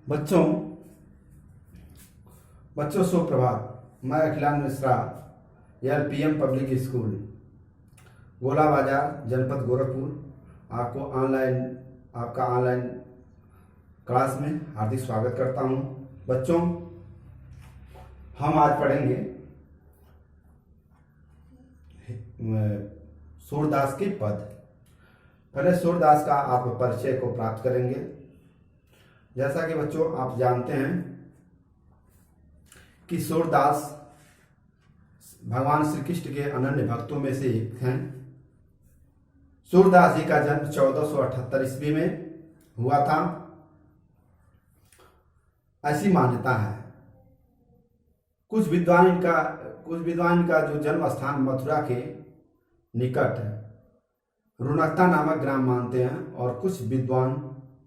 बच्चों बच्चों सुप्रभात। मैं अखिलान मिश्रा, LPM पब्लिक स्कूल, गोला बाजार, जनपद गोरखपुर आपका ऑनलाइन क्लास में हार्दिक स्वागत करता हूं। बच्चों, हम आज पढ़ेंगे सूरदास के पद। पहले सूरदास का आत्म परिचय को प्राप्त करेंगे। जैसा कि बच्चों आप जानते हैं कि सूरदास भगवान श्री कृष्ण के अनन्य भक्तों में से एक हैं। सूरदास जी का जन्म 1478 ईस्वी में हुआ था, ऐसी मान्यता है। कुछ विद्वान का जो जन्म स्थान मथुरा के निकट रुनकता नामक ग्राम मानते हैं, और कुछ विद्वान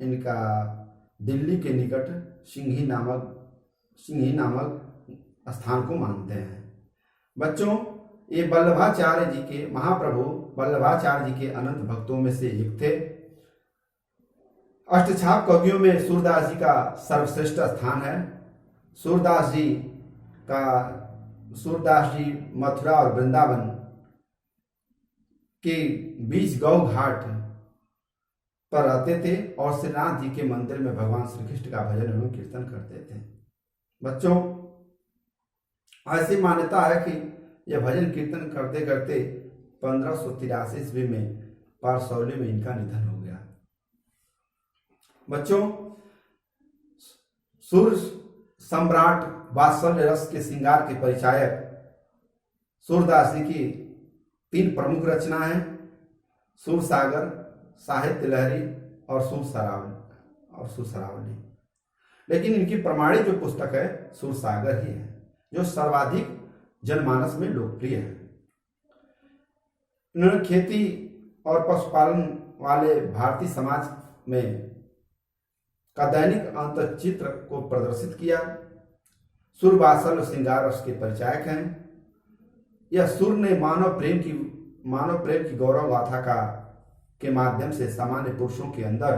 इनका दिल्ली के निकट सिंघी नामक स्थान को मानते हैं। बच्चों, ये महाप्रभु वल्लभाचार्य जी के अनंत भक्तों में से एक थे। अष्टछाप कवियों में सूरदास जी का सर्वश्रेष्ठ स्थान है। सूरदास जी मथुरा और वृंदावन के बीच गौ घाट पर रहते थे और श्रीनाथ जी के मंदिर में भगवान श्री कृष्ण का भजन एवं कीर्तन करते थे। बच्चों, ऐसी मान्यता है कि यह भजन कीर्तन करते करते 1583 ईस्वी में पारसौली में इनका निधन हो गया। बच्चों, सूर सम्राट वात्सल्य रस के श्रृंगार के परिचायक सूरदास जी की 3 प्रमुख रचना है: सूरसागर, साहित्य लहरी और सुरसरावली। लेकिन इनकी प्रमाणित जो पुस्तक है सूरसागर ही है, जो सर्वाधिक जनमानस में लोकप्रिय है। इन्होंने खेती और पशुपालन वाले भारतीय समाज में का दैनिक अंतचित्र को प्रदर्शित किया। सूरवात्सल्य श्रृंगार रस के परिचायक हैं। यह सूर ने मानव प्रेम की गौरव गाथा के माध्यम से सामान्य पुरुषों के अंदर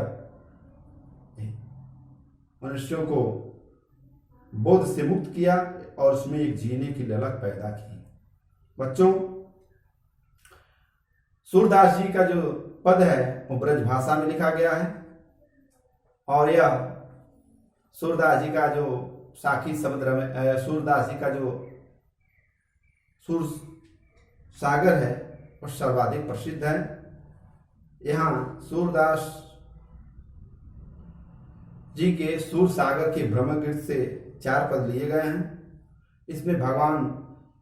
मनुष्यों को बोध से मुक्त किया और उसमें एक जीने की ललक पैदा की। बच्चों, सूरदास जी का जो पद है वो ब्रज भाषा में लिखा गया है, और यह सूरदास जी का जो साखी समुद्र में सूरदास जी का जो सूर सागर है वो सर्वाधिक प्रसिद्ध है। यहाँ सूरदास जी के सूर सागर के ब्रह्मगीत से 4 पद लिए गए हैं। इसमें भगवान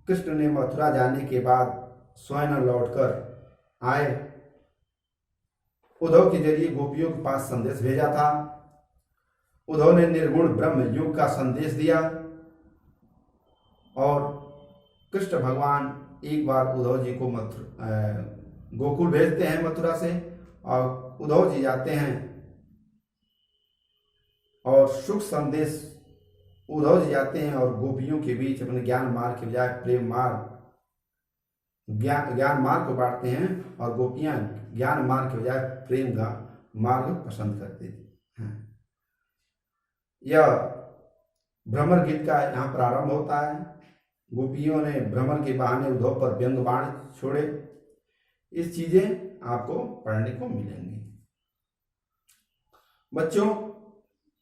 कृष्ण ने मथुरा जाने के बाद स्वयं न लौटकर आए, उद्धव के जरिए गोपियों के पास संदेश भेजा था। उद्धव ने निर्गुण ब्रह्म युग का संदेश दिया, और कृष्ण भगवान एक बार उद्धव जी को गोकुल भेजते हैं मथुरा से, और उद्धव जी जाते हैं और सुख संदेश उद्धव जी जाते हैं और गोपियों के बीच अपने ज्ञान मार्ग के बजाय प्रेम मार्ग ज्ञान मार्ग को बांटते हैं, और गोपियां ज्ञान मार्ग के बजाय प्रेम का मार्ग पसंद करते हैं। यह भ्रमर गीत का यहाँ प्रारंभ होता है। गोपियों ने भ्रमर के बहाने उद्धव पर व्यंग बाण छोड़े। इस चीजें आपको पढ़ने को मिलेंगी। बच्चों,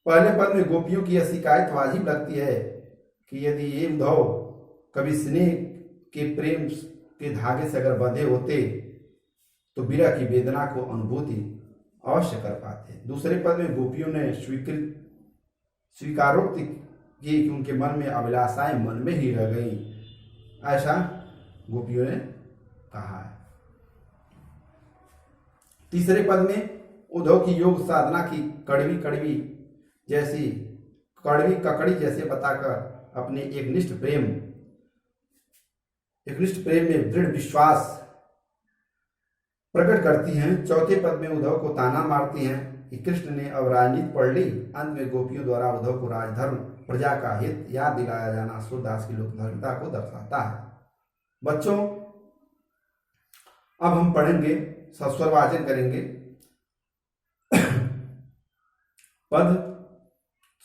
पहले पद में गोपियों की यह शिकायत वाजिब लगती है कि यदि ये उद्धव कभी स्नेह के प्रेम के धागे से अगर बंधे होते तो विरह की वेदना को अनुभूति अवश्य कर पाते। दूसरे पद में गोपियों ने स्वीकारोक्ति की कि उनके मन में अभिलाषाएं मन में ही रह गईं, ऐसा गोपियों ने कहा है। तीसरे पद में उद्धव की योग साधना की कड़वी ककड़ी जैसे बताकर अपने एकनिष्ठ प्रेम में दृढ़ विश्वास प्रकट करती हैं। चौथे पद में उद्धव को ताना मारती हैं कि कृष्ण ने अब राजनीति पढ़ ली। अंत में गोपियों द्वारा उद्धव को राजधर्म, प्रजा का हित याद दिलाया जाना सूरदास की लोकधर्मिता को दर्शाता है। बच्चों, अब हम पढ़ेंगे, सस्वर वाचन करेंगे। पद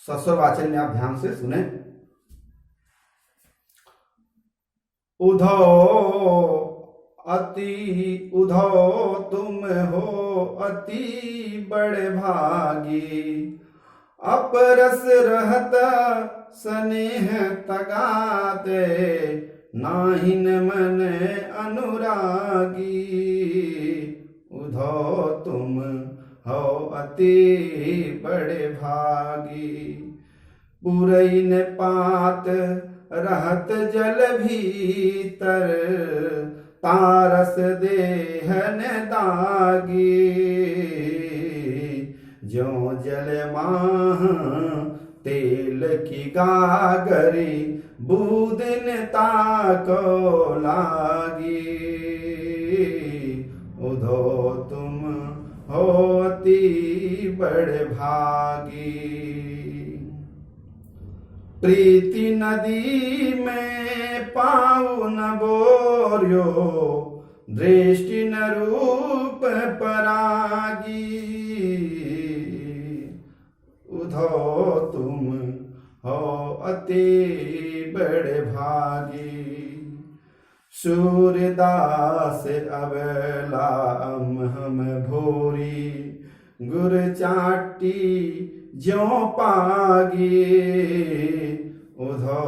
सस्वरवाचन में आप ध्यान से सुने। उधो तुम हो अति बड़े भागी, अपरस रहत स्नेह तगाते, नाहिन मन अनुरागी। उधो तुम हो अति बड़े भागी, पुरैन पात रहत जल भीतर, तारस देहन दागी। ज्यों जल माह तेल की गागरी, बूदिन ताको लागी। उधो तुम हो अति बड़े भागी, प्रीति नदी में पाऊ न बोर्यो, दृष्टि न रूप परागी। उधो तुम हो अति बड़े भागी, सूर्यदास अबला हम भोरी, गुर चाटी ज्यों पागी। उधो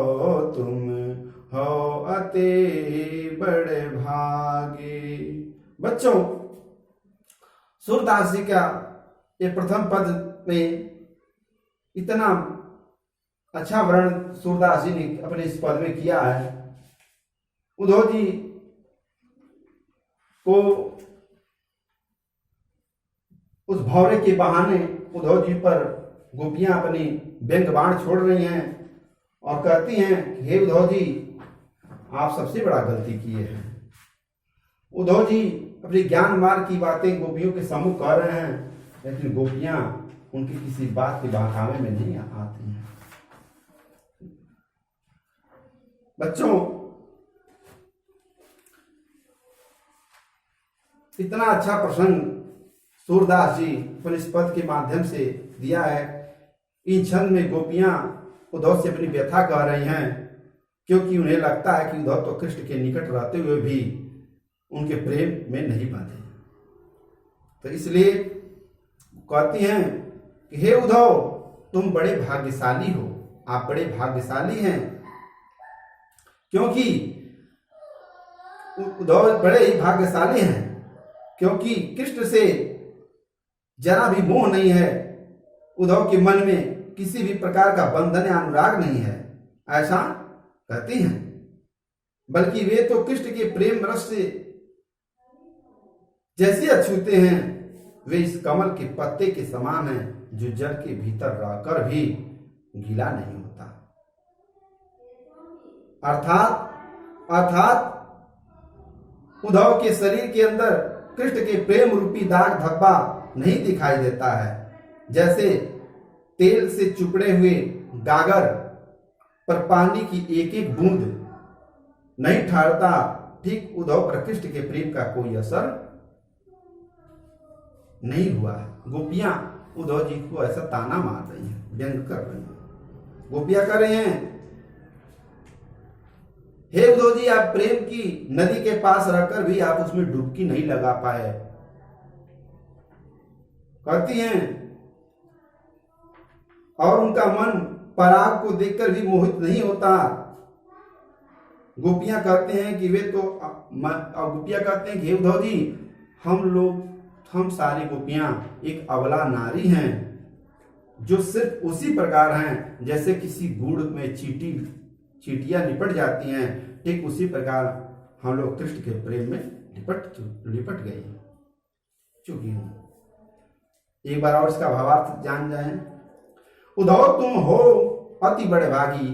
तुम हो अति बड़े भागी। बच्चों, सूरदास जी का ये प्रथम पद में इतना अच्छा वर्णन सूरदास जी ने अपने इस पद में किया है। उधो जी को उस भौरे के बहाने उधो जी पर गोपियां अपनी व्यंग बाण छोड़ रही हैं और कहती हैं कि हे उधो जी, आप सबसे बड़ा गलती किए हैं। उधो जी अपनी ज्ञान मार्ग की बातें गोपियों के सम्मुख कह रहे हैं, लेकिन गोपियां उनकी किसी बात के बहकावे में नहीं आती हैं। बच्चों, इतना अच्छा प्रसंग सूरदास जी अपने इस पद के माध्यम से दिया है। इन छंद में गोपियां उद्धव से अपनी व्यथा कह रही हैं, क्योंकि उन्हें लगता है कि उद्धव तो कृष्ण के निकट रहते हुए भी उनके प्रेम में नहीं बांधे, तो इसलिए कहती हैं कि हे उद्धव, तुम बड़े भाग्यशाली हो, आप बड़े भाग्यशाली हैं, क्योंकि उद्धव बड़े ही भाग्यशाली हैं, क्योंकि कृष्ण से जरा भी मोह नहीं है। उद्धव के मन में किसी भी प्रकार का बंधन या अनुराग नहीं है, ऐसा कहती हैं। बल्कि वे तो कृष्ण के प्रेम रस से जैसे अछूते हैं, वे इस कमल के पत्ते के समान हैं, जो जल के भीतर रहकर भी गीला नहीं होता। अर्थात उद्धव के शरीर के अंदर कृष्ण के प्रेम रूपी दाग धब्बा नहीं दिखाई देता है। जैसे तेल से चुपड़े हुए गागर पर पानी की एक एक बूंद नहीं ठहरता, ठीक उद्धव पर कृष्ण के प्रेम का कोई असर नहीं हुआ है। गोपियां उद्धव जी को ऐसा ताना मार रही हैं, व्यंग कर रही हैं। गोपियां कर रही हैं, हे उद्धव जी, आप प्रेम की नदी के पास रहकर भी आप उसमें डुबकी नहीं लगा पाए। कहती हैं, और उनका मन पराग को देखकर भी मोहित नहीं होता। गोपियां कहते हैं कि गोपियां कहते हैं कि हे उद्धव जी, हम सारी गोपियां एक अबला नारी हैं, जो सिर्फ उसी प्रकार हैं जैसे किसी गुड़ में चींटियां लिपट जाती हैं, ठीक उसी प्रकार हम लोग कृष्ण के प्रेम में लिपट गए चुकी हूं। एक बार और इसका भावार्थ जान जाएं। उद्धव तुम हो अति बड़े भागी।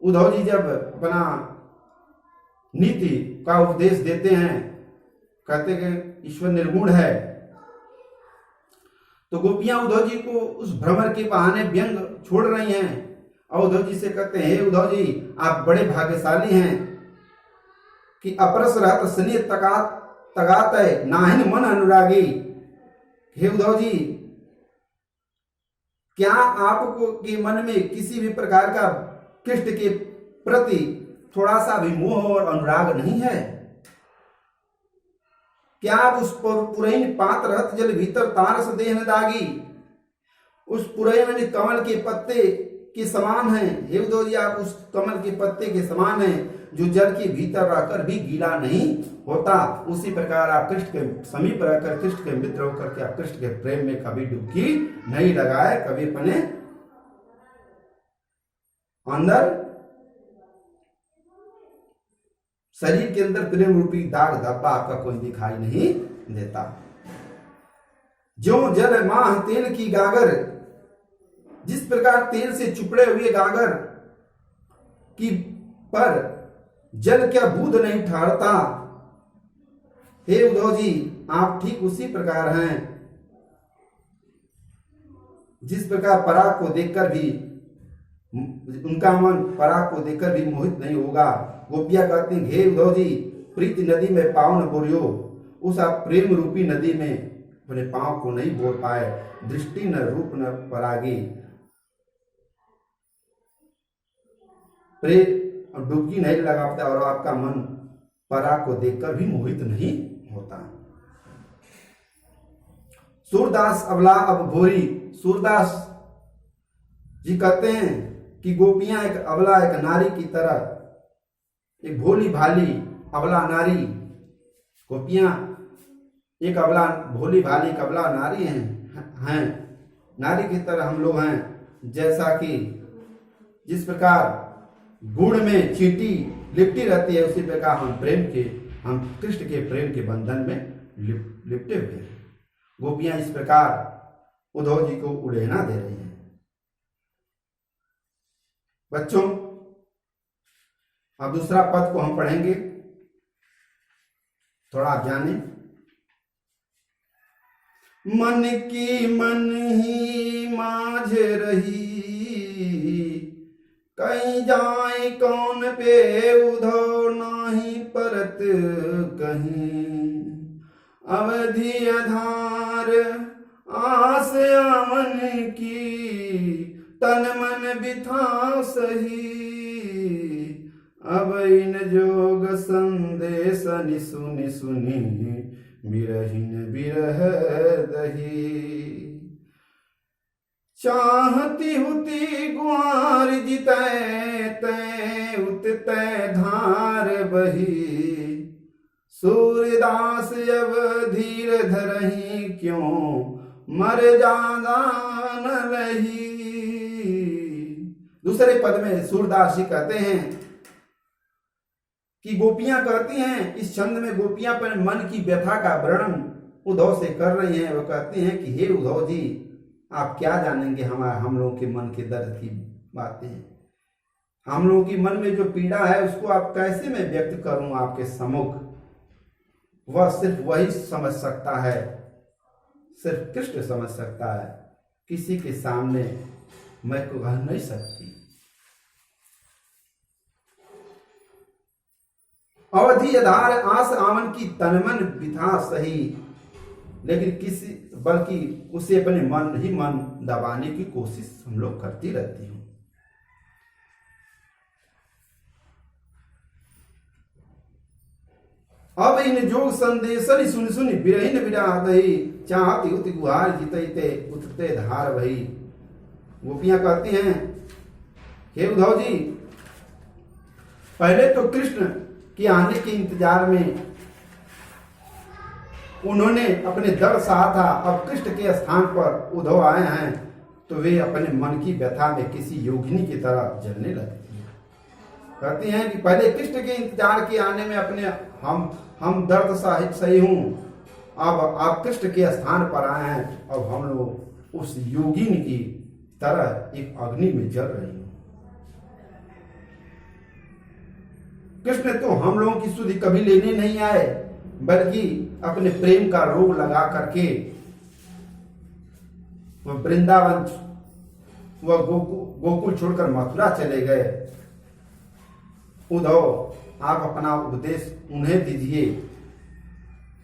उद्धव जी जब अपना नीति का उपदेश देते हैं, कहते कि ईश्वर निर्गुण है, तो गोपियां उद्धव जी को उस भ्रमर के बहाने व्यंग छोड़ रही हैं और उद्धव जी से कहते हैं, हे उद्धव जी, आप बड़े भाग्यशाली हैं कि अपरस रहत स्नेह तगात है, नाहिन मन अनुरागी। हे उद्धव जी, क्या आपको के मन में किसी भी प्रकार का कृष्ण के प्रति थोड़ा सा भी मोह और अनुराग नहीं है? क्या आप उस पुरैन पात्र रथ जल भीतर तारस देह न दागी, उस पुरैन कमल के पत्ते के समान हैं? हे उद्धव जी, आप उस कमल के पत्ते के समान हैं जो जल के भीतर रहकर भी गीला नहीं होता। उसी प्रकार आप कृष्ण के समीप रहकर, कृष्ण के मित्र होकर के आप कृष्ण के प्रेम में कभी डुबकी नहीं लगाए, कभी अपने अंदर शरीर के अंदर प्रेम रूपी दाग धब्बा आपका कोई दिखाई नहीं देता। जो जल माह तेल की गागर, जिस प्रकार तेल से चुपड़े हुए गागर की पर जल क्या बूंद नहीं ठहरता, हे उद्धव जी, आप ठीक उसी प्रकार हैं। जिस प्रकार पराग को देखकर भी उनका मन पराग को देखकर भी मोहित नहीं होगा। गोपियां कहती हैं, हे उद्धव जी, प्रीति नदी में पाँव न बोरियो, उस आप प्रेम रूपी नदी में अपने पाँव को नहीं बोर पाए। दृष्टि न रूप न परागी, डुबकी नहीं लगा पाता और आपका मन पराग को देखकर भी मोहित नहीं होता। सूरदास अबला अब भोरी, सूरदास जी कहते हैं कि गोपियां एक अबला, एक नारी की तरह, एक भोली भाली अबला नारी, गोपियां एक अबला भोली भाली एक अबला नारी हैं नारी की तरह हम लोग हैं। जैसा कि जिस प्रकार गुड़ में चींटी लिपटी रहती है, उसी प्रकार हम कृष्ण के प्रेम के बंधन में लिपटे हुए हैं। गोपियां इस प्रकार उद्धव जी को उड़ेना दे रही हैं। बच्चों, अब दूसरा पद को हम पढ़ेंगे, थोड़ा आप जाने। मन की मन ही माझ रही, कहीं जाए कौन पे उद्धव नाही परत कहीं। अवधि आधार आस आमन की, तन मन बिथा सही। अब इन जोग संदेश सुनि सुनि, बिरहिन बिरह दही। चाहती हुती गुआर जितै, तै उत तै धार बही। सूरदास अब धीर धरही, क्यों मर जाना न रही। दूसरे पद में सूरदास जी कहते हैं कि गोपियां कहती हैं, इस छंद में गोपियां पर मन की व्यथा का वर्णन उद्धव से कर रही हैं। वो कहती हैं कि हे उद्धव जी, आप क्या जानेंगे हम लोगों के मन के दर्द की बातें। हम लोगों की मन में जो पीड़ा है उसको आप कैसे मैं व्यक्त करूं आपके सम्मुख। वह सिर्फ वही समझ सकता है, सिर्फ कृष्ण समझ सकता है, किसी के सामने मैं को कह नहीं सकती। अवधि आधार आस आवन की तनमन बिथा सही, लेकिन किसी बल्कि उसे अपने मन ही मन दबाने की कोशिश हम लोग करती रहती हूँ। अब इन जोग संदेशन सुन सुन बिरहिन बिरह दही। चाहती उत गुहार जितैते उतते धार भई। गोपियां कहती हैं, हे उद्धव जी, पहले तो कृष्ण के आने के इंतजार में उन्होंने अपने दर्द सहा था। अब कृष्ण के स्थान पर उद्धव आए हैं तो वे अपने मन की व्यथा में किसी योगिनी की तरह जलने लगती हैं। कहती हैं कि पहले कृष्ण के इंतजार के आने में अपने हम दर्द सही हूं, अब आप कृष्ण के स्थान पर आए हैं, अब हम लोग उस योगिनी की तरह एक अग्नि में जल रही हूं। कृष्ण तो हम लोगों की सुधि कभी लेने नहीं आए, बल्कि अपने प्रेम का रोग लगा करके वह वृंदावन वह गोकुल छोड़कर मथुरा चले गए। उद्धव, आप अपना उपदेश उन्हें दीजिए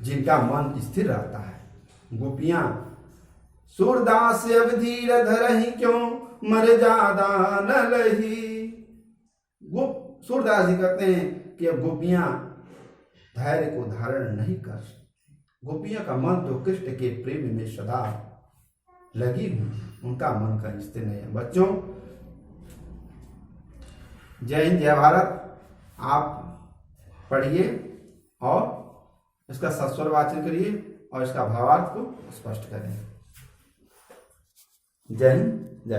जिनका मन स्थिर रहता है। गोपियां सूरदास अब धीर धरहि क्यों मर्यादा न लही। सूरदास जी कहते हैं कि अब गोपियां धैर्य को धारण नहीं कर सकती। गोपियों का मन तो कृष्ण के प्रेम में सदा लगी हुई, उनका मन का स्थिर नहीं है। बच्चों, जय हिंद जय भारत। आप पढ़िए और इसका सस्वर वाचन करिए और इसका भावार्थ को स्पष्ट करें। जय हिंद।